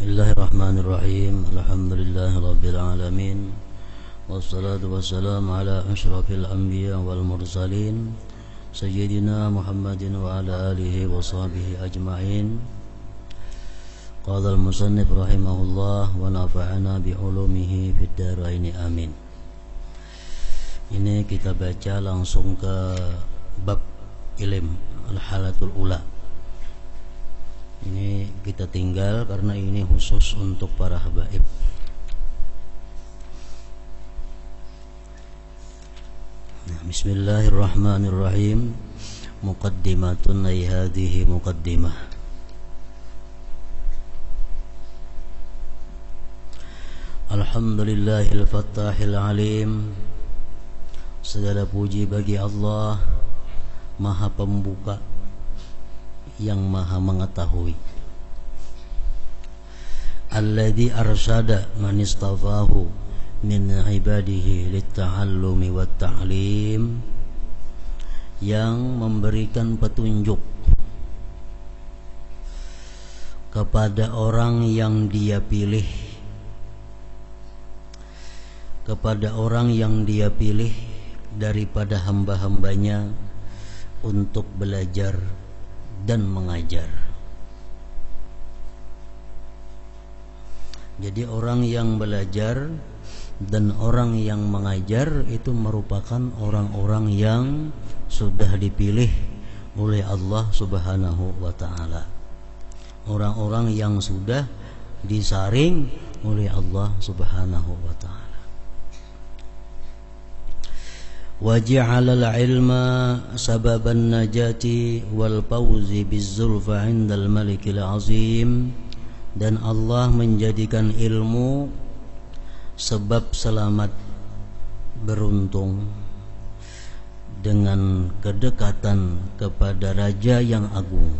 Bismillahirrahmanirrahim. Alhamdulillahirabbil alamin. Wassalatu wassalamu ala asyrafil anbiya wal mursalin sayyidina Muhammadin wa ala alihi wa sahbihi ajma'in. Qala al-musannif rahimahullah wa nafa'ana bi ulumihi fid dharain amin. Ini kita baca langsung ke bab ilm al-halatul ula. Ini kita tinggal karena ini khusus untuk para habaib. Nah, bismillahirrahmanirrahim. Muqaddimatun ay hadhihi muqaddimah. Alhamdulillahil fattahil alim. Segala puji bagi Allah Maha Pembuka yang Maha Mengetahui. Alladzi arsyada man istafahu min ibadihi litta'allumi wat ta'lim, yang memberikan petunjuk kepada orang yang Dia pilih, kepada orang yang Dia pilih daripada hamba-hambanya untuk belajar dan mengajar. Jadi orang yang belajar dan orang yang mengajar itu merupakan orang-orang yang sudah dipilih oleh Allah Subhanahu wa ta'ala, orang-orang yang sudah disaring oleh Allah Subhanahu wa ta'ala. وَجَعَلَ الْعِلْمَ سَبَبَ النَّجَاةِ وَالْفَوْزِ بِالزُّلْفَ عِنْدَ الْمَلِكِ الْعَظِيمِ. Dan Allah menjadikan ilmu sebab selamat beruntung dengan kedekatan kepada Raja yang agung.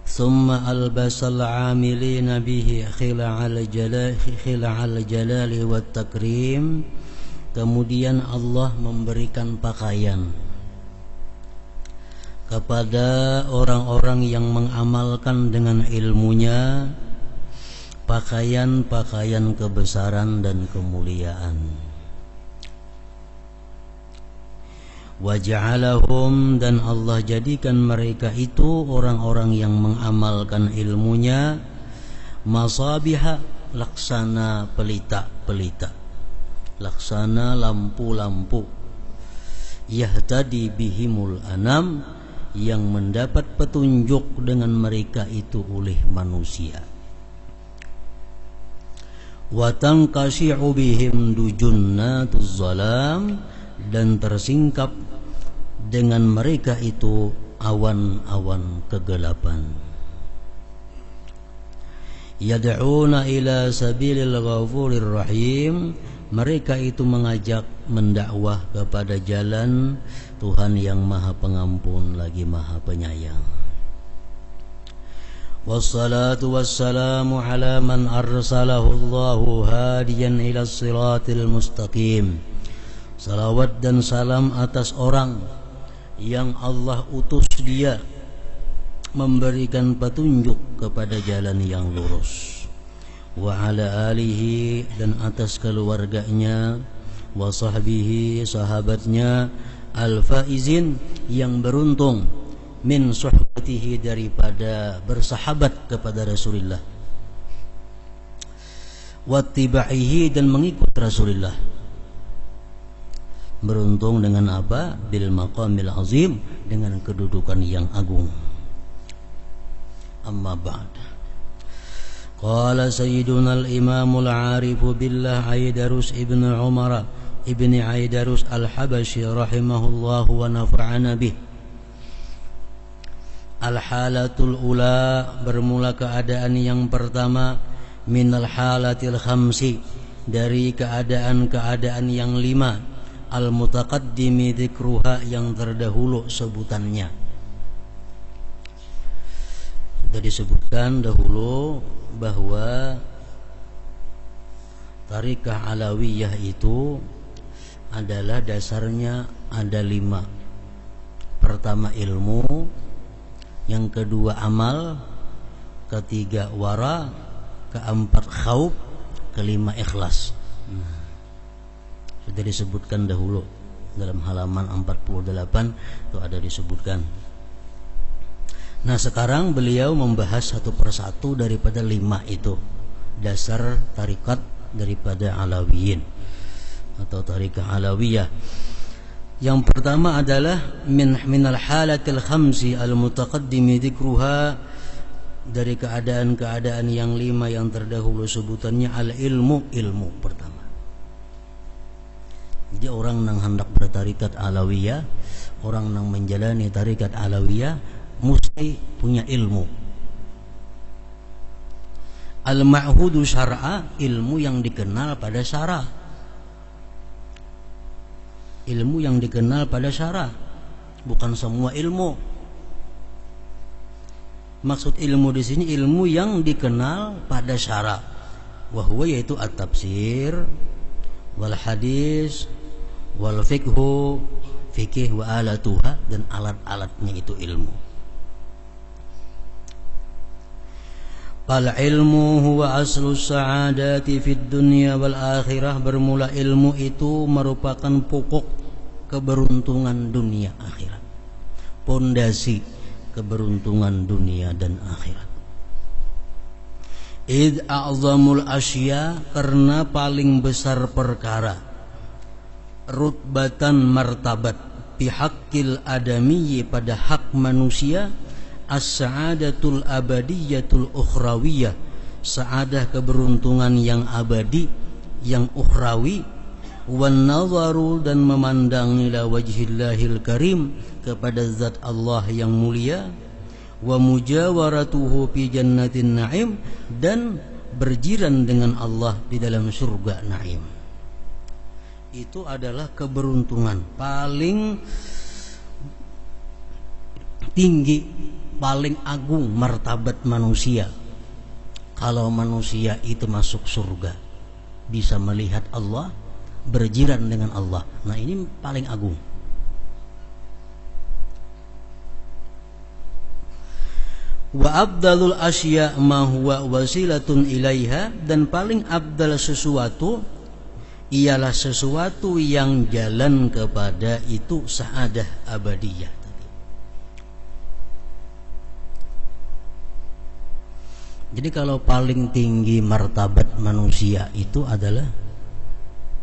ثُمَّ أَلْبَسَ الْعَامِلِينَ بِهِ خِلَعَ الْجَلَالِ وَالتَّكْرِيمِ. Kemudian Allah memberikan pakaian kepada orang-orang yang mengamalkan dengan ilmunya, pakaian-pakaian kebesaran dan kemuliaan. Waja'alahum, dan Allah jadikan mereka itu orang-orang yang mengamalkan ilmunya, masabiha, laksana pelita-pelita, laksana lampu-lampu, yahtadi bihimul anam, yang mendapat petunjuk dengan mereka itu oleh manusia. Wa tanqashi'u bihim dujunnatuz zalam, dan tersingkap dengan mereka itu awan-awan kegelapan. Yad'una ila sabilil ghafurir rahim, mereka itu mengajak, mendakwah kepada jalan Tuhan yang Maha Pengampun lagi Maha Penyayang. Wassalatu wassalamu ala man arsalahu Allahu hadiyan ila siratil mustaqim. Salawat dan salam atas orang yang Allah utus dia memberikan petunjuk kepada jalan yang lurus. Wa ala alihi, dan atas keluarganya, wa sahbihi, sahabatnya, al-faizin, yang beruntung, min suhbatihi, daripada bersahabat kepada Rasulullah, wa tibaihi, dan mengikut Rasulullah. Beruntung dengan apa? Bil maqamil azim, dengan kedudukan yang agung. Amma ba'd. Qala sayyiduna al-imamul arifu billah Aidarus ibn Umar ibn Aidarus al-Habashi rahimahullah wa nafa'ana bih. Al-halatul ula, bermula keadaan yang pertama, minal halatil khamsi, dari keadaan-keadaan yang 5, al-mutaqaddimi dzikruha, yang terdahulu sebutannya. Sudah disebutkan dahulu bahwa Tariqah Alawiyah itu adalah dasarnya ada 5. Pertama ilmu, yang kedua amal, ketiga wara, keempat khauf, kelima ikhlas. Sudah disebutkan dahulu dalam halaman 48 itu ada disebutkan. Nah sekarang beliau membahas satu persatu daripada 5 itu, dasar tarikat daripada Alawiyin atau tarikah Alawiyah. Yang pertama adalah minal halatil khamsi al-mutaqaddimi dzikruha, dari keadaan-keadaan yang 5 yang terdahulu sebutannya, al-ilmu, ilmu pertama. Jadi orang yang hendak bertarikat Alawiyah, orang yang menjalani tarikat Alawiyah mesti punya ilmu. Al-ma'hudu syar'a, ilmu yang dikenal pada syara. Ilmu yang dikenal pada syara, bukan semua ilmu. Maksud ilmu di sini ilmu yang dikenal pada syara. Wa huwa, yaitu at-tafsir wal hadis wal fiqhu, fikih wa alatuha, dan alat-alatnya itu ilmu. Fal ilmu huwa aslu sa'adati fid dunya wal akhirah, bermula ilmu itu merupakan pokok keberuntungan dunia akhirat, pondasi keberuntungan dunia dan akhirat. Id a'zamul asya, karena paling besar perkara, rutbatan martabat, bihaqqil adamiyyi, pada hak manusia, as-sa'adatul abadiyatul ukhrawiyah, sa'adah keberuntungan yang abadi, yang ukhrawi, wan nazaru, dan memandang ila wajhillahil karim, kepada zat Allah yang mulia, wa mujawaratuhu fi jannatin na'im, dan berjiran dengan Allah di dalam surga na'im. Itu adalah keberuntungan paling tinggi, paling agung martabat manusia. Kalau manusia itu masuk surga, bisa melihat Allah, berjiran dengan Allah. Nah ini paling agung. Wa abdalul asya ma huwa wasilatun ilaiha, dan paling abdal sesuatu ialah sesuatu yang jalan kepada itu sa'adah abadiyah. Jadi kalau paling tinggi martabat manusia itu adalah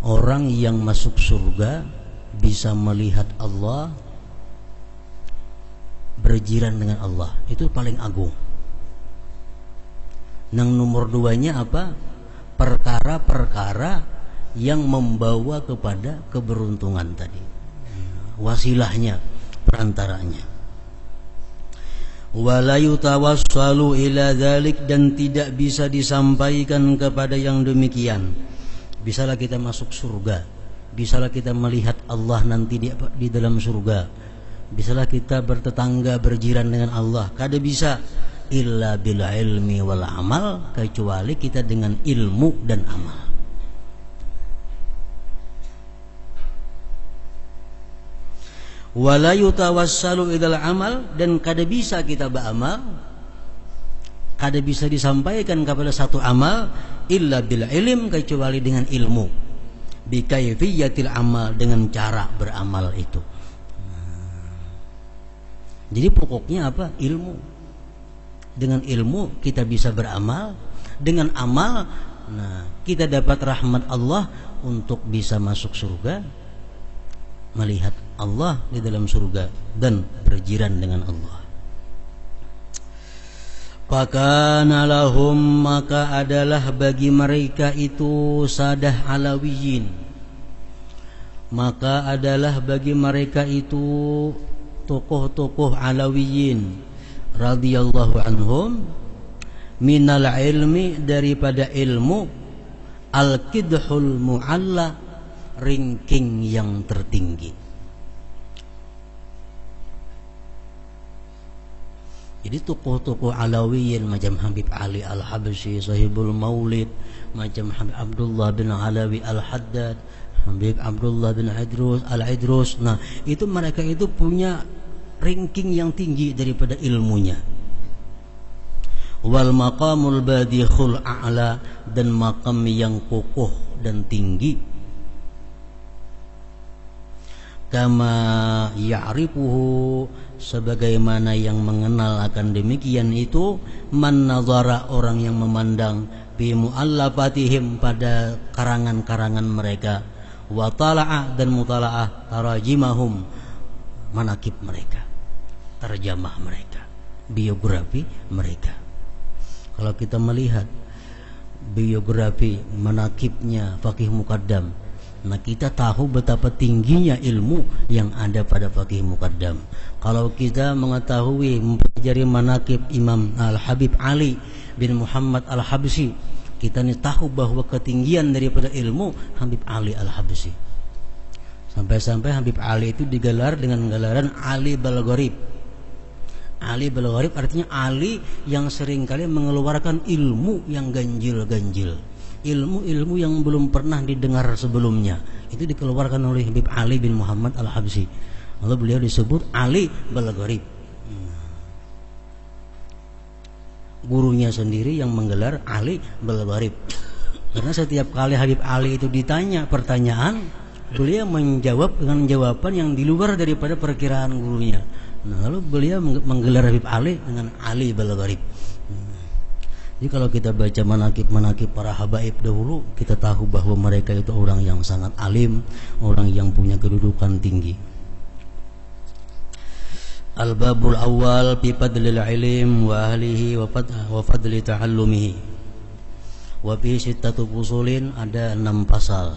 orang yang masuk surga, bisa melihat Allah, berjiran dengan Allah. Itu paling agung. Yang nomor 2-nya apa? Perkara-perkara yang membawa kepada keberuntungan tadi, wasilahnya, perantaranya. Wala yutawassalu ila dzalik, dan tidak bisa disampaikan kepada yang demikian. Bisalah kita masuk surga, bisalah kita melihat Allah nanti di dalam surga, bisalah kita bertetangga, berjiran dengan Allah. Kada bisa illa bil ilmi wal amal, kecuali kita dengan ilmu dan amal. Wala yutawassalu idal amal, dan kada bisa kita beramal, kada bisa disampaikan kepada satu amal illa bil ilm, kecuali dengan ilmu, bi kaifiyatil amal, dengan cara beramal itu. Jadi pokoknya apa? Ilmu. Dengan ilmu kita bisa beramal, dengan amal kita dapat rahmat Allah untuk bisa masuk surga, melihat Allah di dalam surga, dan berjiran dengan Allah. Fakana lahum, maka adalah bagi mereka itu sadah alawiyin, maka adalah bagi mereka itu tokoh-tokoh alawiyin radhiyallahu anhum, minal ilmi, daripada ilmu, al-kidhul mu'alla, ringking yang tertinggi. Jadi tokoh-tokoh Alawiyin macam Habib Ali Al-Habsyi, Sahibul Maulid, macam Habib Abdullah bin Alawi Al-Haddad, Habib Abdullah bin Al-Idrus. Nah, itu mereka itu punya ranking yang tinggi daripada ilmunya. wal maqamul badikhul a'la, dan makam yang kokoh dan tinggi. Kama ya'rifuhu, sebagaimana yang mengenal akan demikian itu, man nazara, orang yang memandang, bi mu'allafatihim, pada karangan-karangan mereka, wa tala'a, dan mutala'ah tarajimahum, manakib mereka, terjemah mereka, biografi mereka. Kalau kita melihat biografi manakibnya Faqih Muqaddam, nah kita tahu betapa tingginya ilmu yang ada pada Faqih Muqaddam. Kalau kita mengetahui mempelajari manakib Imam Al-Habib Ali bin Muhammad Al-Habsyi, kita nih tahu bahwa ketinggian daripada ilmu Habib Ali Al-Habsyi. Sampai-sampai Habib Ali itu digelar dengan gelaran Ali Balgharib. Ali Balgharib artinya Ali yang seringkali mengeluarkan ilmu yang ganjil-ganjil, ilmu-ilmu yang belum pernah didengar sebelumnya. Itu dikeluarkan oleh Habib Ali bin Muhammad Al-Habsyi. Lalu beliau disebut Ali Balgharib. Gurunya sendiri yang menggelar Ali Balgharib. Karena setiap kali Habib Ali itu ditanya pertanyaan, beliau menjawab dengan jawaban yang di luar daripada perkiraan gurunya. Nah, lalu beliau menggelar Habib Ali dengan Ali Balgharib. Jadi kalau kita baca manakib-manakib para habaib dahulu, kita tahu bahwa mereka itu orang yang sangat alim, orang yang punya kedudukan tinggi. Al-babul awal fi fadlil ilm wa ahlihi wa fadli ta'allumihi. Wa fi sittatu fusulin, ada 6 pasal.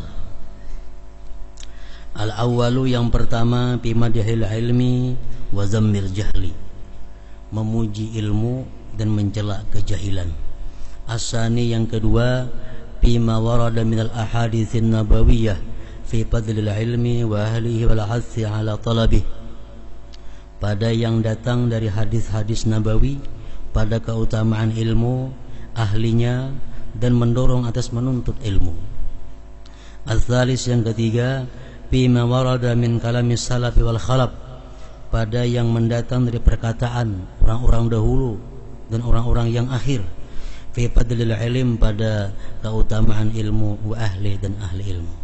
Al-awwalu, yang pertama, fi madhil ilmi wa zammil jahli, memuji ilmu dan mencela kejahilan. As-sani, yang kedua, fi ma warada minal ahaditsin nabawiyah fi fadlil ilmi wa ahlihi wal 'athsi 'ala talabih, pada yang datang dari hadis-hadis nabawi pada keutamaan ilmu, ahlinya, dan mendorong atas menuntut ilmu. Al-thalis, yang ketiga, bima warada min kalamis salafi wal khalaf, pada yang mendatang dari perkataan orang-orang dahulu dan orang-orang yang akhir, fi fadlil ilm, pada keutamaan ilmu, wa ahli, dan ahli ilmu.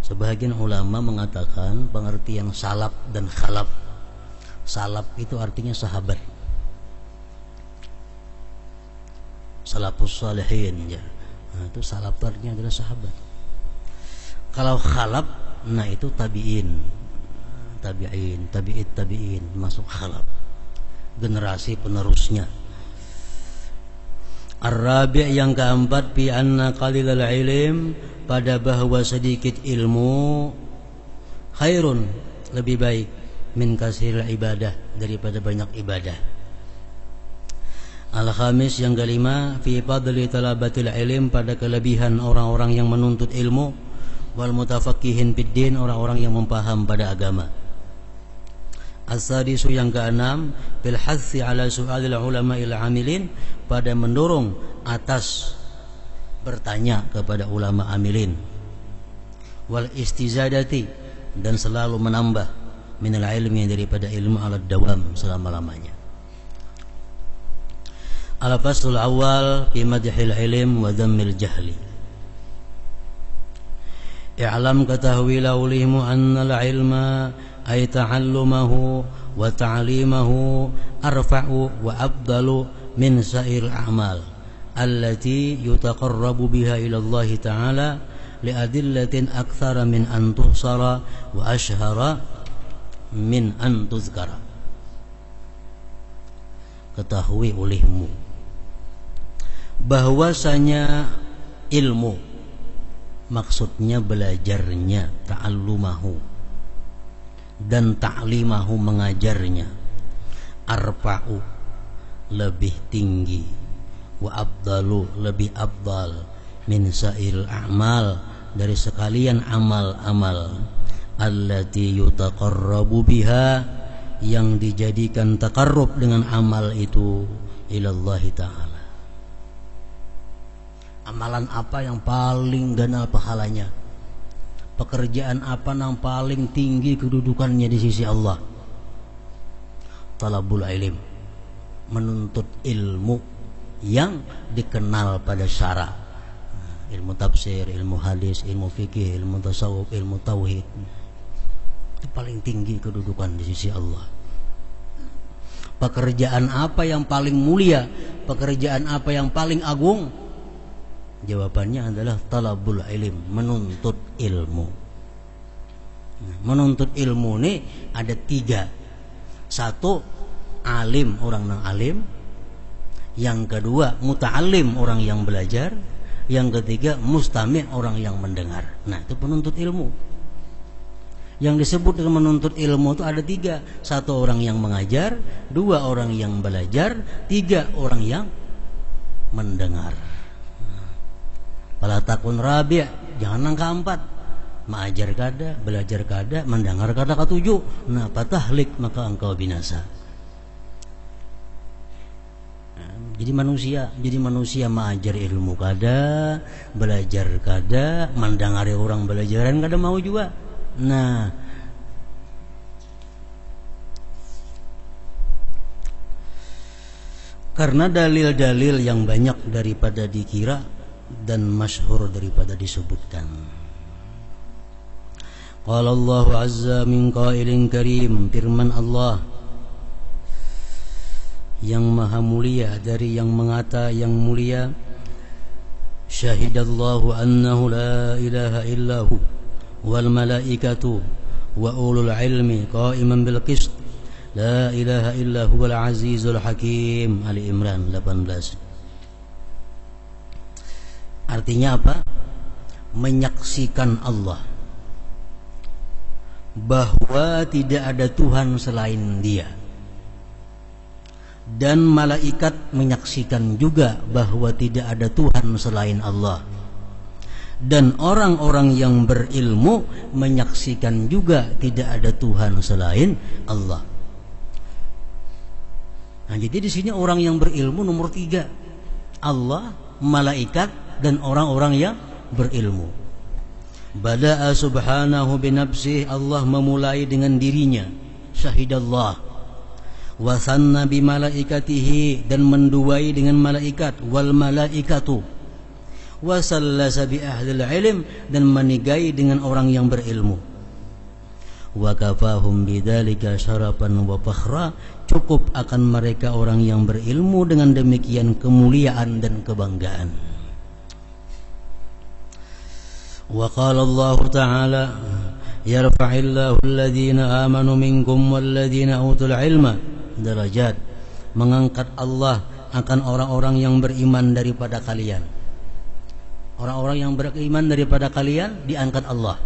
Sebagian ulama mengatakan pengertian salaf dan khalaf. Salaf itu artinya sahabat, salafus salihin ya. Nah, itu salaf artinya adalah sahabat. Kalau khalaf, nah itu tabi'in, tabi'in masuk khalaf, generasi penerusnya. Ar-rabi', yang keempat, bi anna qalilal ilm, pada bahwa sedikit ilmu, khairun, lebih baik, min kasiril ibadah, daripada banyak ibadah. Al-khamis, yang kelima, fi fadli talabatil ilm, pada kelebihan orang-orang yang menuntut ilmu, wal mutafaqqihin fid din, orang-orang yang mempaham pada agama. As-sadisu, yang keenam, bil hathi ala su'alil ulama'il amilin, pada mendorong atas bertanya kepada ulama amilin, wal istizadati, dan selalu menambah, minal ilmi, daripada ilmu, ala dawam, selama-lamanya. Al-faslul awal fi madhil ilm wa dhammil jahli. I'lam, ketahui, laulimu annal ilma ay ta'allumahu wa ta'limahu arfa'u wa afdalu min sa'il a'mal allati yutaqarrabu biha ila Allah ta'ala li'adillatin akthara min an tuhsara wa ashhara min an tuzkara. Ketahui olehmu bahwasanya ilmu, maksudnya belajarnya, ta'allumahu, dan ta'limahu, mengajarnya, arfa'u, lebih tinggi, wa abdalu, lebih abdal, min sa'il a'mal, dari sekalian amal-amal, allati yutaqarrabu biha, yang dijadikan takarrub dengan amal itu, ilallahi ta'ala. Amalan apa yang paling ganal pahalanya? Pekerjaan apa yang paling tinggi kedudukannya di sisi Allah? talabul ilm, menuntut ilmu yang dikenal pada syara, ilmu tafsir, ilmu hadis, ilmu fikih, ilmu tasawuf, ilmu tauhid. Itu paling tinggi kedudukan di sisi Allah. Pekerjaan apa yang paling mulia? Pekerjaan apa yang paling agung? Jawabannya adalah talabul ilm, menuntut ilmu. Menuntut ilmu ini ada 3. 1, alim, orang yang alim. Yang kedua, muta'alim, orang yang belajar. Yang ketiga, mustami', orang yang mendengar. Nah, itu penuntut ilmu. Yang disebut dengan menuntut ilmu itu ada 3. 1, orang yang mengajar. 2, orang yang belajar. 3, orang yang mendengar. Fala takun rabi', jangan angka 4. Mengajar kada, belajar kada, mendengar kada ke-7. Nah, patahlik, maka engkau binasa. Jadi manusia mengajar ilmu kada, belajar kada, mendengar orang belajaran kada mau juga. Nah, karena dalil-dalil yang banyak daripada dikira dan masyhur daripada disebutkan. Qala Allah azza min qailin karim, firman Allah yang maha mulia dari yang mengata yang mulia, syahidallahu annahu la ilaha illahu wal malaikatu wa ulul ilmi qa'iman bil qist la ilaha illa huwal azizul hakim. Ali Imran 18. Artinya apa? Menyaksikan Allah bahwa tidak ada Tuhan selain Dia, dan malaikat menyaksikan juga bahwa tidak ada Tuhan selain Allah, dan orang-orang yang berilmu menyaksikan juga tidak ada Tuhan selain Allah. Nah, jadi di sini orang yang berilmu nomor 3, Allah, malaikat, dan orang-orang yang berilmu. Bada'a subhanahu binafsih, Allah memulai dengan dirinya, syahidallah. Wasanna bimalaikatihi, dan menduai dengan malaikat, wal malaikatu. Wasallasa bi ahlil ilm, dan menigai dengan orang yang berilmu. Wa kafahum bidzalika syarafan wa fakhra, cukup akan mereka orang yang berilmu dengan demikian kemuliaan dan kebanggaan. Wa qala Allah ta'ala yarfa'illahu alladhina amanu minkum walladhina utul ilma darajat, mengangkat Allah akan orang-orang yang beriman daripada kalian. Orang-orang yang beriman daripada kalian diangkat Allah.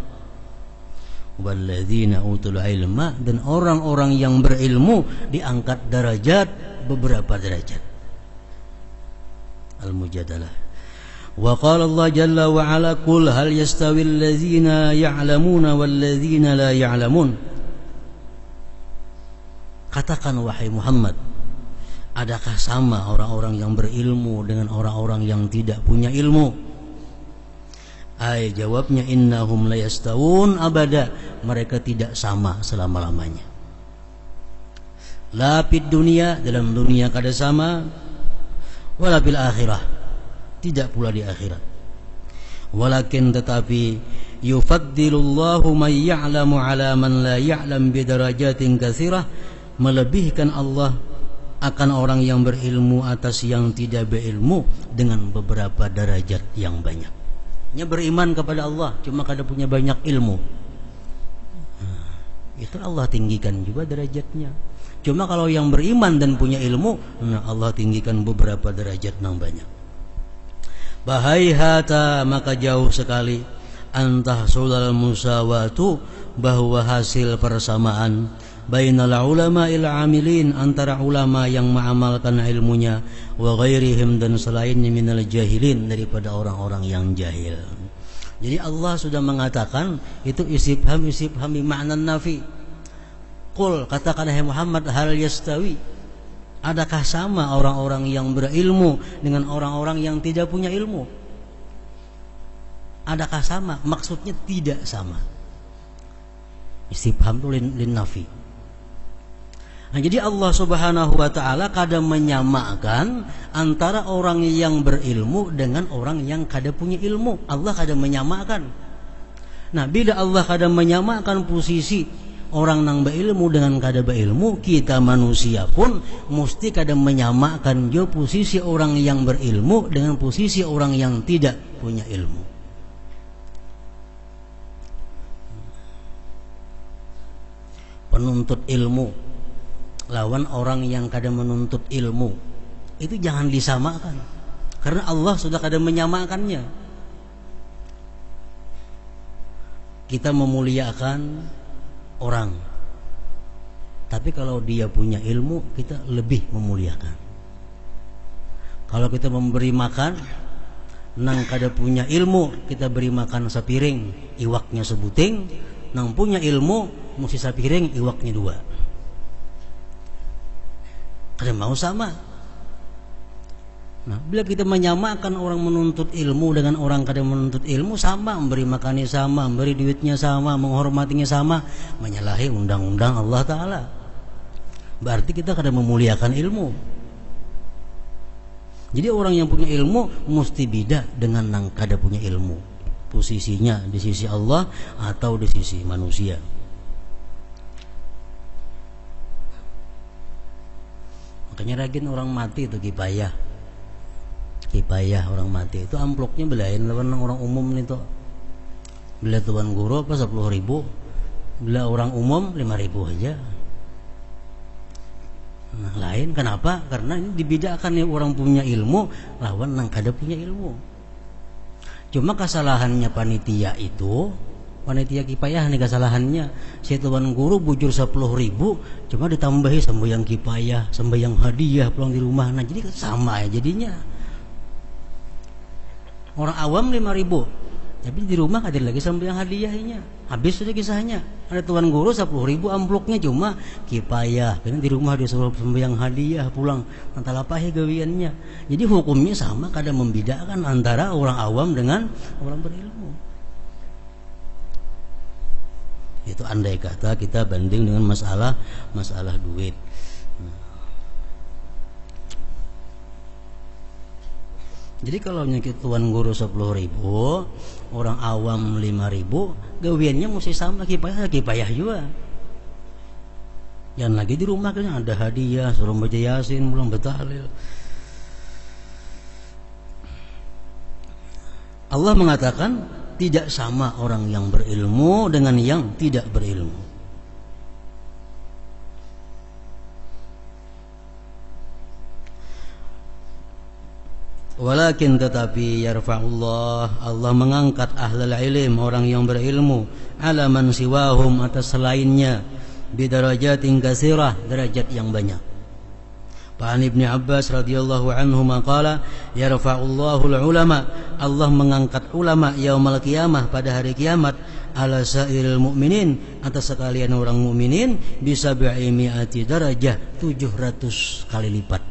Walladzina utul ilma, dan orang-orang yang berilmu diangkat derajat, beberapa derajat. Al-Mujadalah. Wa qala Allah jalla wa ala qul hal yastawi alladzina ya'lamuna walladzina la ya'lamun. Katakan wahai Muhammad, adakah sama orang-orang yang berilmu dengan orang-orang yang tidak punya ilmu? Ai, jawabnya innahum la yastawun abada, mereka tidak sama selama-lamanya. La fid dunia, dalam dunia kada sama, wala fil akhirah, tidak pula di akhirat. Walakin, tetapi, yufaddilullahu man ya'lamu ala man la ya'lam bidarajatin katsirah, melebihkan Allah akan orang yang berilmu atas yang tidak berilmu dengan beberapa derajat yang banyak. Nya beriman kepada Allah cuma kada punya banyak ilmu, itu Allah tinggikan juga derajatnya. Cuma kalau yang beriman dan punya ilmu, nah Allah tinggikan beberapa derajat yang banyak. Bahaihata, maka jauh sekali, antahsulal musawatu, bahwa hasil persamaan, bainal ulama il amilin, antara ulama yang mengamalkan ilmunya, wa ghairihim, dan selainnya, minal jahilin, daripada orang-orang yang jahil. Jadi Allah sudah mengatakan itu istifham bimakna nafi. Qul, katakan hai Muhammad, hal yastawi, adakah sama orang-orang yang berilmu dengan orang-orang yang tidak punya ilmu? Adakah sama? Maksudnya tidak sama. Istifham itu lin nafi. Nah, jadi Allah Subhanahu wa taala kadang menyamakan antara orang yang berilmu dengan orang yang kada punya ilmu. Allah kadang menyamakan. Nah, bila Allah kadang menyamakan posisi orang nang berilmu dengan kada berilmu, kita manusia pun mesti kadang menyamakan jo posisi orang yang berilmu dengan posisi orang yang tidak punya ilmu. Penuntut ilmu lawan orang yang kadang menuntut ilmu itu jangan disamakan, karena Allah sudah kadang menyamakannya. Kita memuliakan orang, tapi kalau dia punya ilmu kita lebih memuliakan. Kalau kita memberi makan nang kada punya ilmu, kita beri makan sepiring iwaknya sebuting, nang punya ilmu mesti sepiring iwaknya 2. Kada mau sama. Nah, bila kita menyamakan orang menuntut ilmu dengan orang kada menuntut ilmu, sama, memberi makannya sama, memberi duitnya sama, menghormatinya sama, menyalahi undang-undang Allah Ta'ala. Berarti kita kada memuliakan ilmu. Jadi orang yang punya ilmu mesti beda dengan yang kada punya ilmu, posisinya di sisi Allah atau di sisi manusia. Makanya rajin orang mati itu kipayah orang mati itu amplopnya belain lawan orang umum itu. Bila tuan guru apa 10.000, bila orang umum 5.000 aja. Nah, lain kenapa? Karena ini dibedakan nih orang punya ilmu lawan yang kada punya ilmu. Cuma kesalahannya panitia itu, panitia kipayah nih kesalahannya, si tuan guru bujur 10.000 cuma ditambahi sembahyang kipayah, sembahyang hadiah pulang di rumah. Nah, jadi sama ya jadinya. Orang awam 5.000, tapi di rumah ada lagi sembahyang hadiahnya. Habis sudah kisahnya. Ada tuan guru 10.000 amplopnya cuma kipayah, karena di rumah dia suruh sembahyang hadiah pulang. Antara apa ya gawiannya. Jadi hukumnya sama, kadang membedakan antara orang awam dengan orang berilmu. Itu andai kata kita banding dengan masalah duit. Jadi kalau nyakit tuan guru 10.000, orang awam 5.000, gawiannya mesti sama, kipayah juga. Yang lagi di rumah kan ada hadiah, suruh baca Yasin, pulang betahlil. Allah mengatakan tidak sama orang yang berilmu dengan yang tidak berilmu. Walakin tetapi yarfa'ullah, Allah mengangkat ahlul ilm, orang yang berilmu, ala man siwahum, atas selainnya, bidarajatin katsirah, derajat yang banyak. Pak Ibnu Abbas radhiyallahu anhu maqala yarfa'ullahu ulama, Allah mengangkat ulama yaumul qiyamah, pada hari kiamat, ala sairil mu'minin, atas sekalian orang mukminin, bisa bi'imi'ati darajah, 700 kali lipat.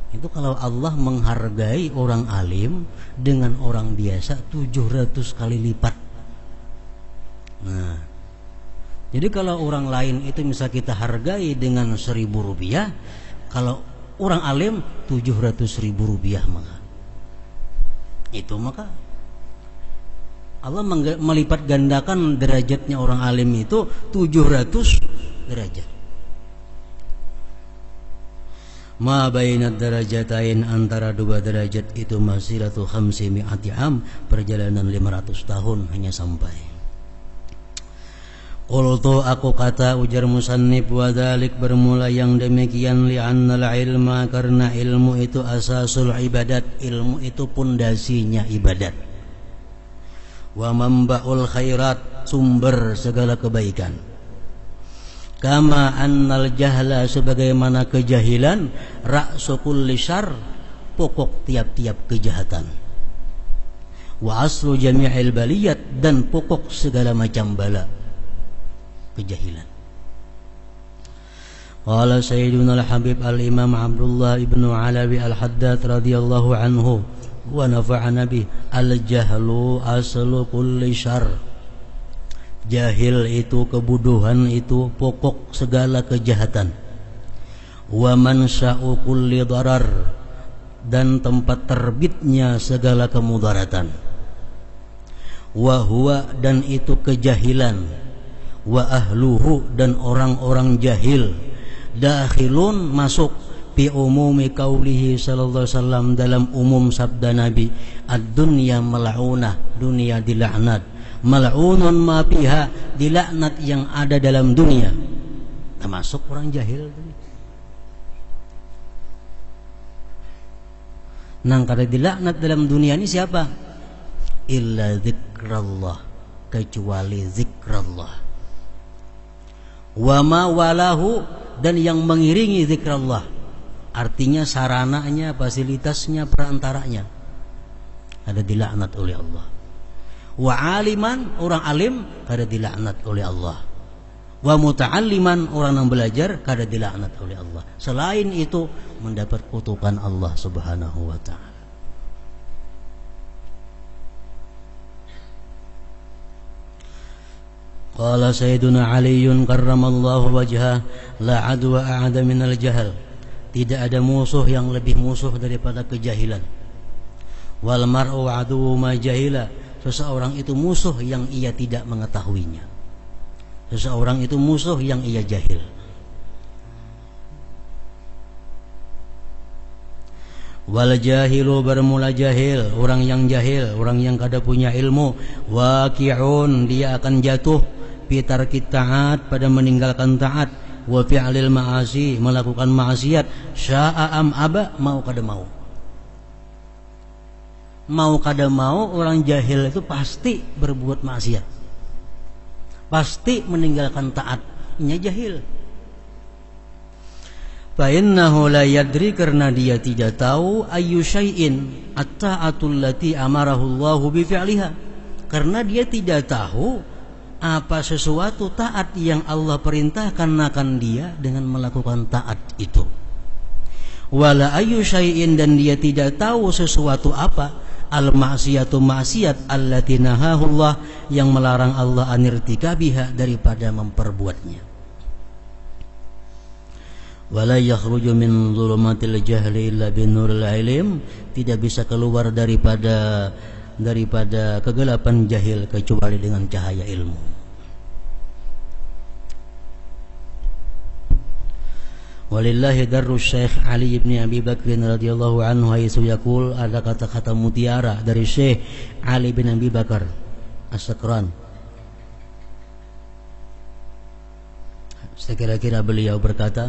Itu kalau Allah menghargai orang alim dengan orang biasa 700 kali lipat. Nah, jadi kalau orang lain itu misal kita hargai dengan 1.000 rupiah, kalau orang alim 700.000 rupiah, maka Allah melipat gandakan derajatnya orang alim itu 700 derajat. Ma bainad darajatain, antara dua derajat itu masiratu 500 am, perjalanan 500 tahun hanya sampai. Qultu, aku kata, ujar musannif, wa dzalik, bermula yang demikian, li'annal ilma, karena ilmu itu asasul ibadat, ilmu itu pondasinya ibadat, wa manba'ul khairat, sumber segala kebaikan. Kama annal jahla, sebagaimana kejahilan, ra'su kulli syarr, pokok tiap-tiap kejahatan, wa aslu jami'il baliyat, dan pokok segala macam bala, kejahilan. Qala Sayyiduna al-Habib al-Imam Abdullah ibnu Alawi al-Haddad radhiyallahu anhu wa nafa'ana bih, al-jahlu aslu kulli syarr, Jahil itu, kebodohan itu pokok segala kejahatan. Wa mansya'u kulli darar, dan tempat terbitnya segala kemudaratan. Wa huwa, dan itu kejahilan. Wa ahluhu, dan orang-orang jahil. Dakhilun, masuk fi umumi qaulihi sallallahu alaihi wasallam, dalam umum sabda Nabi, ad-dunya mal'unah, dunia dilaknat, mal'unun ma fiha, dilaknat yang ada dalam dunia, termasuk orang jahil. Nang kada dilaknat dalam dunia ini siapa? Illa zikrallah, kecuali zikrallah. Wa ma walahu, dan yang mengiringi zikrallah, artinya sarananya, fasilitasnya, perantaranya, ada dilaknat oleh Allah. Wa aliman, orang alim, kada dilaknat oleh Allah. Wa muta'alliman, orang yang belajar, kada dilaknat oleh Allah. Selain itu mendapat kutukan Allah Subhanahu wa ta'ala. Qala Sayyiduna Aliyun karramallahu wajhah, la adwa a'ada minal jahal. Tidak ada musuh yang lebih musuh daripada kejahilan. Wal mar'u aduwwu ma jahila, seseorang itu musuh yang ia tidak mengetahuinya. Seseorang itu musuh yang ia jahil. Wal jahilu, bermula jahil, orang yang jahil, orang yang kada punya ilmu. Waqi'un, dia akan jatuh fitar ta'at, pada meninggalkan taat. Wa fi'lil ma'asi, melakukan maksiat. Sya'a am aba, mau kada mau. Mau kada mau, orang jahil itu pasti berbuat maksiat, pasti meninggalkan taat. Ini jahil. Fa innahu la yadri, karena dia tidak tahu, ayyu syai'in at-ta'atul lati amarahu Allahu bi fi'liha, karena dia tidak tahu apa sesuatu taat yang Allah perintahkan akan dia dengan melakukan taat itu. Wala ayyu syai'in, dan dia tidak tahu sesuatu apa al-ma'siyatu, maksiat, allati nahahu Allah, yang melarang Allah anirtikabiha, daripada memperbuatnya. Wala yakhruju min dhulumatil jahli illa binuril ilm, tidak bisa keluar daripada kegelapan jahil kecuali dengan cahaya ilmu. Walillahi darru Syekh Ali bin Abi Bakr radhiyallahu anhu haitsu yaqul, ada kata-kata mutiara dari Syekh Ali bin Abi Bakar As-Sakran. Sekira-kira beliau berkata,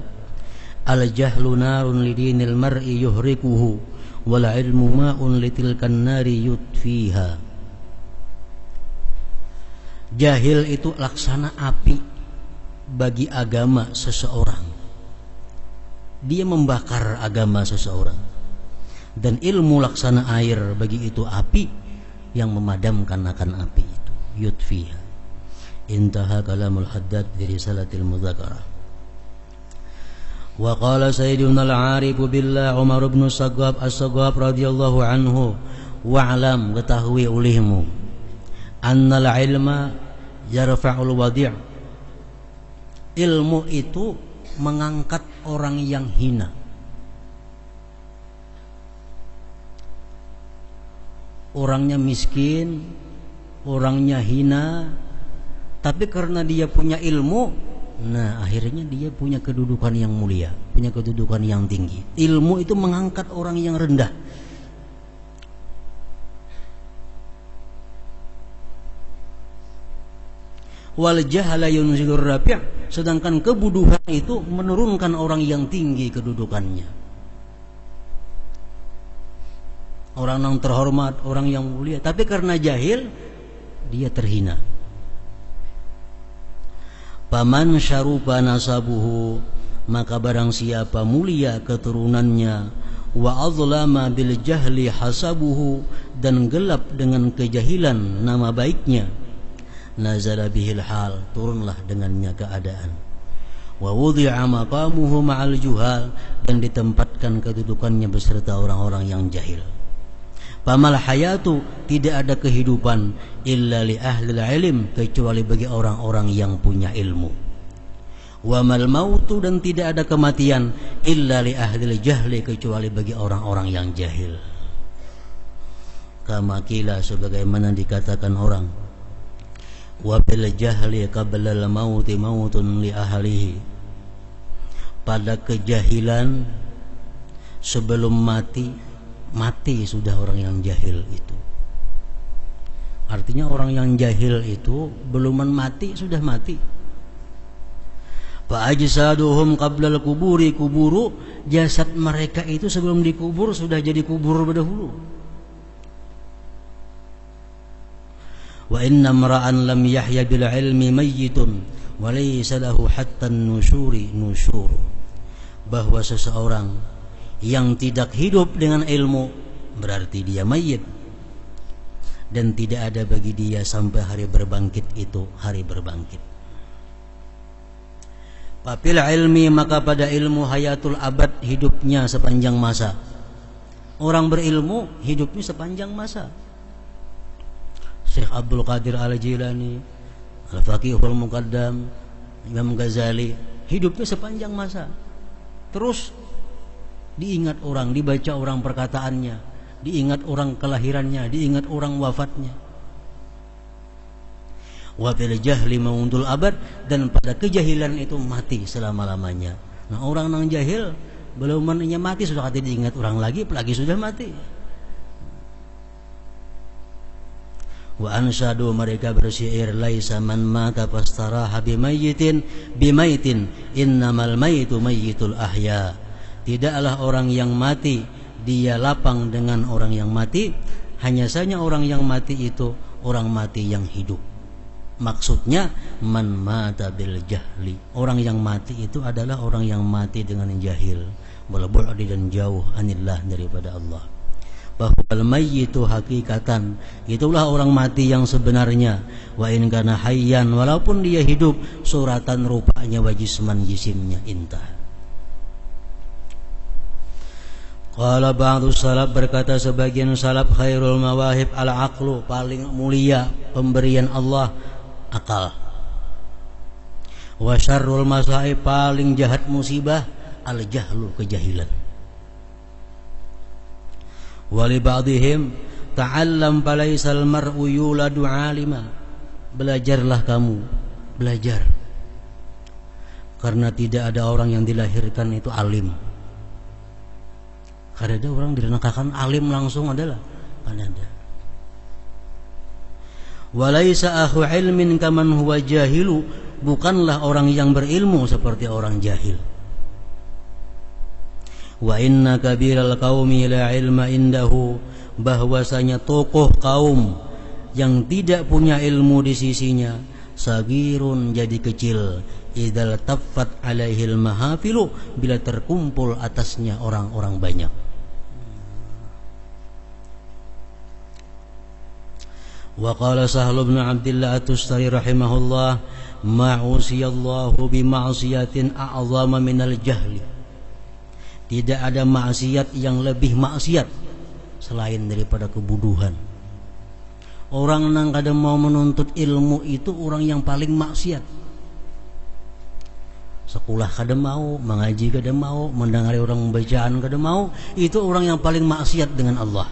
al-jahlu narun lidinil mar'i yuhrikuhu, wal ilmu ma'un litilkan nari yutfiha. Jahil itu laksana api bagi agama seseorang, dia membakar agama seseorang. Dan ilmu laksana air, bagi itu api yang memadamkan akan api itu, yutfiha. Intaha kalamul haddad di risalatil mudzakarah. Wa qala sayyiduna al-arif billah Umar bin Saggab As-Saggab radhiyallahu anhu, wa'lam, ketahui olehmu, annal ilma yarfa'ul wadi', ilmu itu mengangkat orang yang hina. Orangnya miskin, orangnya hina, tapi karena dia punya ilmu, nah akhirnya dia punya kedudukan yang mulia, punya kedudukan yang tinggi. Ilmu itu mengangkat orang yang rendah. Wal jahala yunzilur rafi', sedangkan kebodohan itu menurunkan orang yang tinggi kedudukannya. Orang yang terhormat, orang yang mulia, tapi karena jahil dia terhina. Paman syaruba nasabuhu, maka barang siapa mulia keturunannya, wa azlama bil jahli hasabuhu, dan gelap dengan kejahilan nama baiknya, nazala bihil hal, turunlah dengannya keadaan. Wa wudi'a maqamuhu ma'al juhal, dan ditempatkan kedudukannya beserta orang-orang yang jahil. Famal hayatu, tidak ada kehidupan illa li ahli ilm, kecuali bagi orang-orang yang punya ilmu. Wa mal mautu, dan tidak ada kematian illa li ahli jahli, kecuali bagi orang-orang yang jahil. Kama qila, sebagaimana dikatakan orang, wa bil jahli qabla al mauti mautun li ahlihi, pada kejahilan sebelum mati sudah orang yang jahil itu. Artinya orang yang jahil itu belum mati sudah mati. Fa ajsaduhum qabla al-quburi kuburu, jasad mereka itu sebelum dikubur sudah jadi kubur berdahulu. Wa inna mar'an lam yahya bil ilmi mayyitun wa laysa lahu hatta an-nusyuri nusyur, bahwa seseorang yang tidak hidup dengan ilmu berarti dia mayit, dan tidak ada bagi dia sampai hari berbangkit itu hari berbangkit. Fafil ilmi, maka pada ilmu hayatul abad, hidupnya sepanjang masa. Orang berilmu hidupnya sepanjang masa. Syekh Abdul Qadir Al-Jilani, Al-Faqihul Muqaddam, Imam Ghazali, hidupnya sepanjang masa. Terus diingat orang, dibaca orang perkataannya, diingat orang kelahirannya, diingat orang wafatnya. Wa fil jahli maundul abad, dan pada kejahilan itu mati selama-lamanya. Nah, orang yang jahil belum mati sudah kata diingat orang lagi, apalagi sudah mati. Wa ansadu, mereka bersyair, laisa man mata fastaraha bimayyitin innamal mayyitu mayyitul ahya. Tidaklah orang yang mati dia lapang dengan orang yang mati, hanya saja orang yang mati itu orang mati yang hidup. Maksudnya man mata bil jahli, orang yang mati itu adalah orang yang mati dengan jahil, wal-bu'di, dan jauh anillah, daripada Allah. Bahwa al-mayyitu hakikatan, itulah orang mati yang sebenarnya. Wa in kana hayyan, walaupun dia hidup, suratan rupanya wa jisman, jisimnya intah. Qala ba'du salaf, berkata sebagian salaf, khairul mawahib al-aqlu, paling mulia pemberian Allah akal. Wa syarrul masaib, paling jahat musibah al-jahlu, kejahilan. Wa li ba'dihim ta'allam falaisal mar'u yuladu 'alima, belajarlah kamu, belajar, karena tidak ada orang yang dilahirkan itu alim. Karena ada orang dinamakan alim langsung adalah kan ada. Walaisa akhu ilmin kaman huwa jahilu, bukanlah orang yang berilmu seperti orang jahil. Wa inna kabiral qaumi la ilma indahu, bahwasanya tokoh kaum yang tidak punya ilmu di sisinya, sagirun, jadi kecil, idal taffat alaihil mahafilu, bila terkumpul atasnya orang-orang banyak. Wa qala Sahal bin Abdillah At-Tustari rahimahullah, ma'usiyallahu bima'siyatin a'zama minal jahli, tidak ada maksiat yang lebih maksiat selain daripada kebuduhan. Orang yang kadang mau menuntut ilmu itu orang yang paling maksiat. Sekolah kadang mau, mengaji kadang mau, mendengar orang bacaan kadang mau, itu orang yang paling maksiat dengan Allah.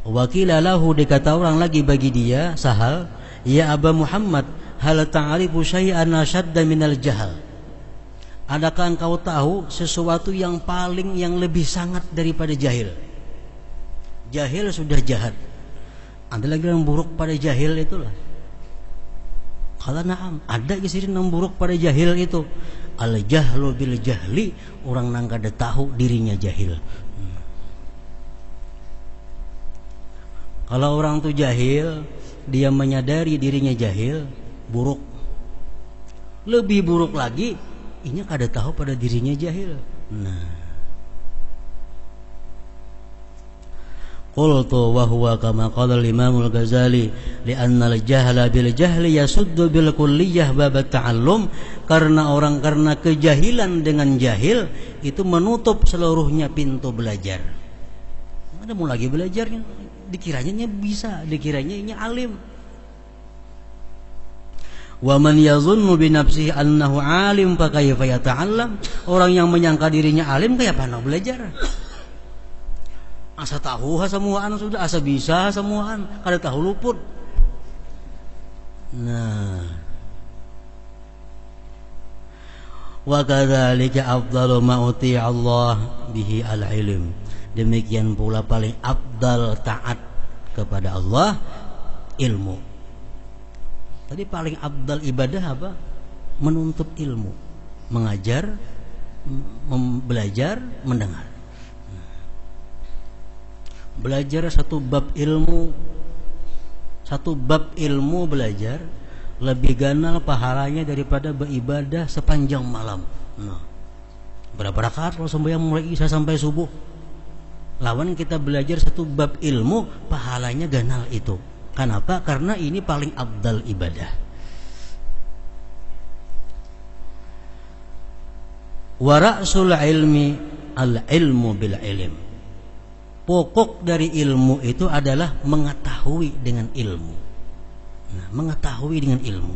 Wakila lahu, dikata orang lagi bagi dia, Sahal, ya Aba Muhammad, hal ta'arifu syai'an ashadda minal jahal, adakah engkau tahu sesuatu yang lebih sangat daripada jahil? Jahil sudah jahat, ada lagi yang buruk pada jahil itulah. Kala na'am, ada kisah yang buruk pada jahil itu. Al jahlu bil jahli, orang nang kada tahu dirinya jahil. Kalau orang tu jahil, dia menyadari dirinya jahil, buruk. Lebih buruk lagi, ini kada tahu pada dirinya jahil. Nah, qultu wa huwa kama qala al-Imam al-Ghazali, li'anna al-jahla bil jahli yasuddu bil kulliyah bab at-ta'allum, karena kejahilan dengan jahil itu menutup seluruhnya pintu belajar. Ada mau lagi belajar, dikiranya bisa, dikiranya alim. Wa man yazunnu bi nafsihi annahu alim fa kayfa yata'allam. Orang yang menyangka dirinya alim kayak apa nak belajar? Asa tahu semuaan sudah, asa bisa semuaan, kada tahu luput. Nah, wa kadzalika afdalu ma utiya Allah bihi al-ilm. Demikian pula paling afdal taat kepada Allah ilmu. Tadi paling afdal ibadah apa? Menuntut ilmu, mengajar, belajar, mendengar. Belajar satu bab ilmu belajar lebih ganal pahalanya daripada beribadah sepanjang malam. Nah, berapa rakaat kalau sembahyang mulai isya sampai subuh? Lawan kita belajar satu bab ilmu, pahalanya ganal itu. Kenapa? Karena ini paling afdal ibadah. Wa ra'sul ilmi al-ilmu bil ilm. Pokok dari ilmu itu adalah mengetahui dengan ilmu. Nah, mengetahui dengan ilmu.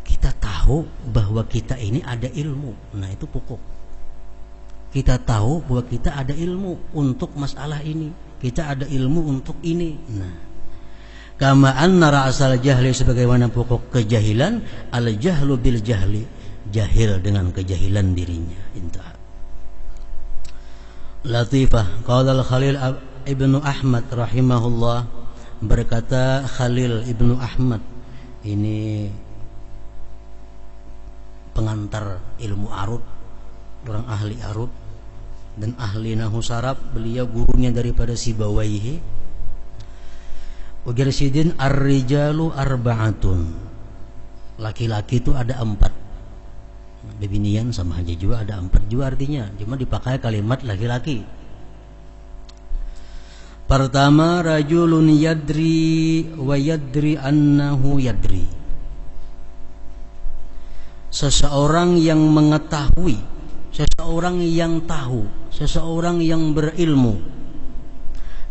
Kita tahu bahwa kita ini ada ilmu. Nah, itu pokok. Kita tahu bahwa kita ada ilmu untuk masalah ini. Kita ada ilmu untuk ini. Nah, kama anna ra'sal jahli, sebagaimana pokok kejahilan, al jahlu bil jahli, jahil dengan kejahilan dirinya. Intah. Latifah, qala al-Khalil Ibnu Ahmad rahimahullah, berkata Khalil Ibnu Ahmad, ini pengantar ilmu arud, orang ahli arud dan ahli nahu sarab. Beliau gurunya daripada Sibawaihi. Ujar sidin ar-rijalu arba'atun, laki-laki itu ada 4. Bebinian sama aja juga, ada 4 juga artinya, cuma dipakai kalimat laki-laki. Pertama, rajulun yadri wa yadri annahu yadri. Seseorang yang mengetahui, seseorang yang tahu, seseorang yang berilmu,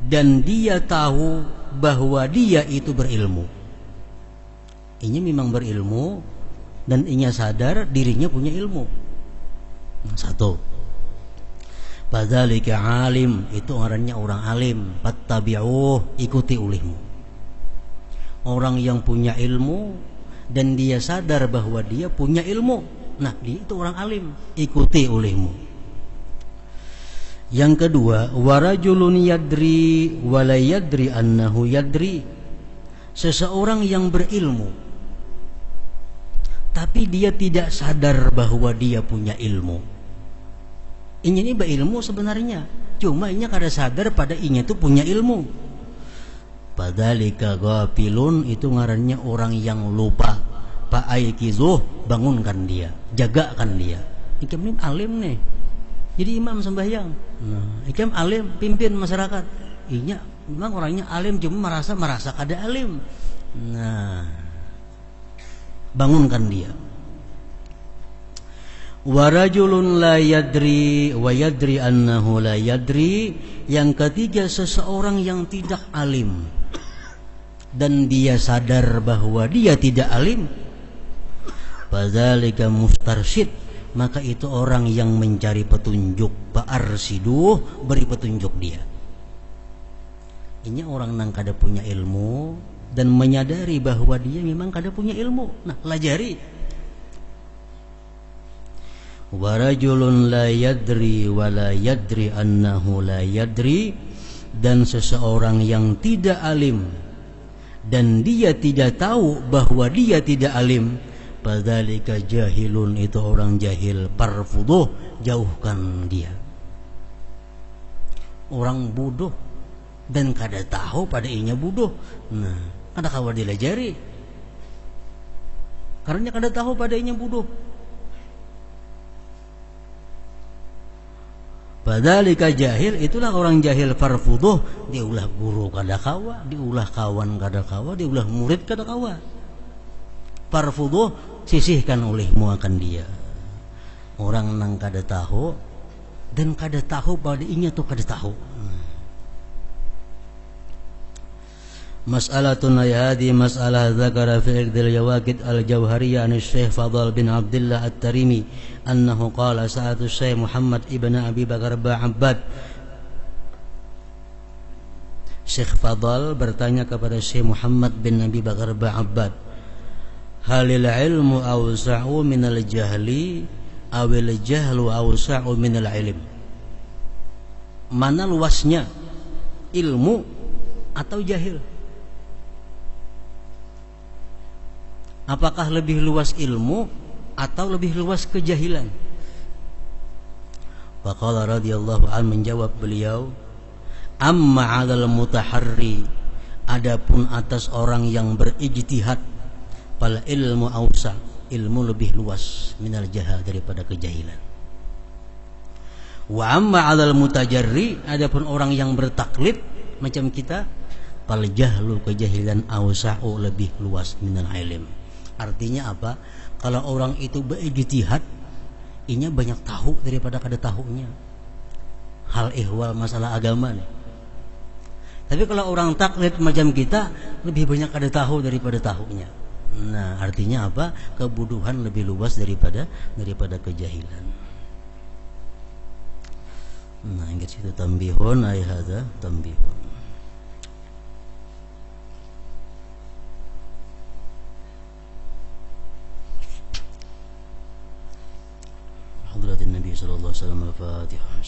dan dia tahu bahwa dia itu berilmu. Ini memang berilmu dan inya sadar dirinya punya ilmu. Satu. Fadzalika alim, itu orangnya orang alim. Fattabi'uh, ikuti olehmu. Orang yang punya ilmu dan dia sadar bahwa dia punya ilmu, nah dia itu orang alim, ikuti olehmu. Yang kedua, warajulun yadri wa la yadri annahu yadri. Seseorang yang berilmu tapi dia tidak sadar bahwa dia punya ilmu. Ini berilmu sebenarnya, cuma inya kada sadar pada inya itu punya ilmu. Padhalika ghafilun, itu ngarannya orang yang lupa. Fa'aikizuh, bangunkan dia, jagakan dia. Ikam ini alim nih, jadi imam sembahyang. Nah, ikam alim, pimpin masyarakat. Inya memang orangnya alim, cuma merasa kada alim. Nah, bangunkan dia. Warajulun la yadri wa yadri annahu la yadri. Yang ketiga, seseorang yang tidak alim dan dia sadar bahwa dia tidak alim. Fadzalika mustarsyid, maka itu orang yang mencari petunjuk. Fa'arsiduh, beri petunjuk dia. Ini orang yang kada punya ilmu dan menyadari bahwa dia memang kada punya ilmu. Nah, pelajari. Warajulun la yadri wa la yadri annahu la yadri. Dan seseorang yang tidak alim dan dia tidak tahu bahwa dia tidak alim. Fadzalika jahilun, itu orang jahil. Farfuduh, jauhkan dia. Orang bodoh dan kada tahu pada inya bodoh. Nah, kada kawa dilajari karena kada tahu pada inya bodoh. Fadzalika jahil, itulah orang jahil. Farfuduh, diulah guru kada kawa, diulah kawan kada kawa, diulah murid kada kawa. Farfuduh, sisihkan olehmu akan dia. Orang nang kada tahu dan kada tahu pada inya tu kada tahu. Mas'alatun ayadi mas'alah dzakara fi iqdil yawaqid al-jawhariyah an Syekh Fadl bin Abdullah At-Tarimi annahu qala sa'atu Syekh Muhammad ibn Abi Bakar Ba'abbad. Syekh Fadl bertanya kepada Syekh Muhammad bin Abi Bakar Ba'abbad, halil ilmu awsa'u minal jahli awil jahlu awsa'u minal ilm? Mana luasnya, ilmu atau jahil? Apakah lebih luas ilmu atau lebih luas kejahilan? Faqala radhiyallahu anhu, menjawab beliau, amma 'alal mutaharri, adapun atas orang yang berijtihad, fal ilmu ausa, ilmu lebih luas minal jahal, daripada kejahilan. Wa amma 'alal mutajarri, adapun orang yang bertaklid macam kita, fal jahlu, kejahilan, ausa'u, lebih luas minal ilm. Artinya apa? Kalau orang itu berijtihad, inya banyak tahu daripada kada tahunya hal ihwal masalah agama nih. Tapi kalau orang taklid macam kita, lebih banyak kada tahu daripada tahunya. Nah, artinya apa? Kebodohan lebih luas daripada kejahilan. Nah, ingat situ tambihun ay hadza tambihun. حضرة النبي صلى الله عليه وسلم. الفاتحة.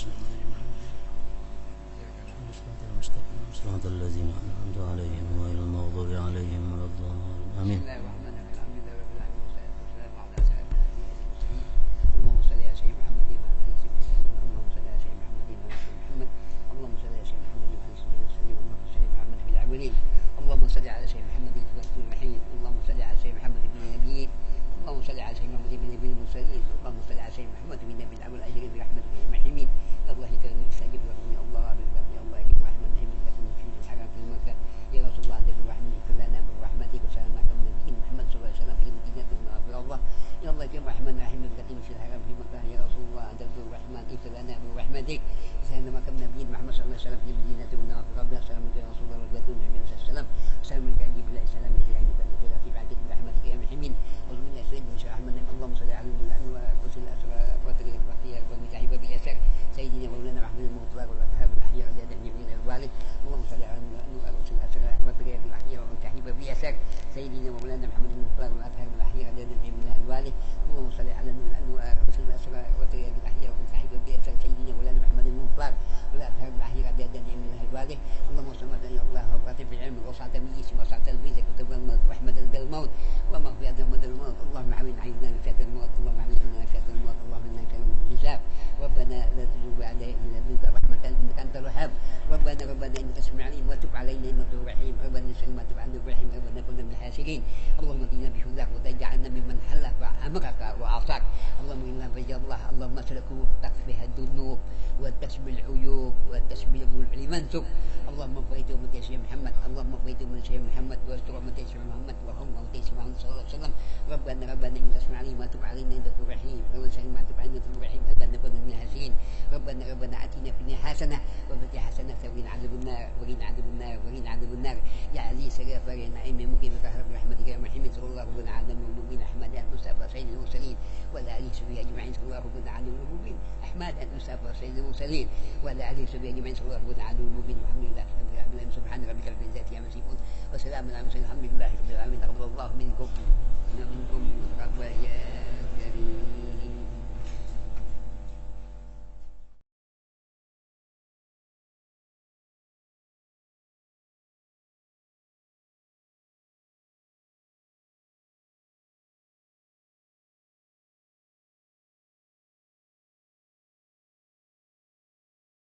صراط الذين أنعمت عليهم غير المغضوب عليهم ولا الضالين. آمين. اللهم صل على سيدنا محمد في المحيط، اللهم صل على سيدنا محمد في النبيين، اللهم صل على سيدنا محمد في النبي المرسلين، اللهم صل على سيدنا محمد في النبي الأول الأجر برحمتك يا المحيمين. الله يكرم استجب لكم يا الله يا الله يا رحمن الرحيم لكم في الحرم في مكة يا رسول الله عندك الرحمن كلنا برحمتك وسلامك من نبينا محمد صلى الله عليه وسلم في المدينة المنورة الله يا الله يا رحمن الرحيم لكم في الحرم في مكة يا رسول الله عندك الرحمن ابتلانا برحمتك سلامك من نبينا محمد صلى الله عليه وسلم في المدينة المنورة الله سلامك يا رسول الله وبركاته النبي صلى الله عليه وسلم سلامك يا جبريل السلام عليك في بعدك برحمتك يا محمين اللهم يا سيدنا الرحمن اللهم صل على وكل الأسرى وترك الوحية والمتعب باليسار سيدنا مولانا محمد المغفر والأتهاب الأحياء والأدب من الوالد اللهم صل على وكل الأسرى وترك الوحية والمتعب باليسار سيدنا مولانا محمد المغفر والأتهاب الأحياء والأدب من الوالد اللهم صل على وكل الأسرى وترك الوحية والمتعب باليسار سيدنا مولانا محمد المغفر والأتهاب الأحياء والأدب من الوالد اللهم صل يا الله وبارك في العلم وسعة ميس وسعة الرزق وتب الموت ورحمة الموت ومغفرة من الموت اللهم عون عيننا من فتى الموت اللهم عون عيننا من فتى الموت اللهم انك من الحساب ربنا لا تجب علينا من لدنك رحمة انك انت الوهاب ربنا انك تسمع علينا وتب علينا انك الرحيم ربنا نسلم وتب علينا الرحيم ربنا كنا من الحاسرين اللهم اهدنا بهداك وتجعلنا ممن حلف امرك وعصاك اللهم انا بجد الله اللهم اسلكوا تكفيها الذنوب وتسبي العيوب وتسبي المنسب اللهم اغفر امتي سيدنا محمد اللهم اغفر امتي سيدنا محمد واستر امتي سيدنا محمد وارحم امتي سيدنا محمد صلى الله عليه وسلم ربنا انك تسمع علينا وتب علينا انك الرحيم ربنا سلم وتب علينا انك الرحيم ربنا كنا من الحاسرين ربنا اتنا في الدنيا حسنه وفي حسنه وقنا عذاب النار وقنا عذاب النار وقنا عذاب النار يا عزيز يا فريق نعيم مقيم القهر برحمتك يا رحيم صلى الله ربنا على المؤمنين احمد ان مصطفى سيد المرسلين ولا عليه سبيل اجمعين صلى الله ربنا على المؤمنين احمد ان مصطفى سيد المرسلين ولا عليه سبيل اجمعين صلى الله ربنا على المؤمنين والحمد لله سبحان ربك رب العزة عما يصفون وسلام على المرسلين الحمد لله رب العالمين تقبل الله منكم تقبل يا كريم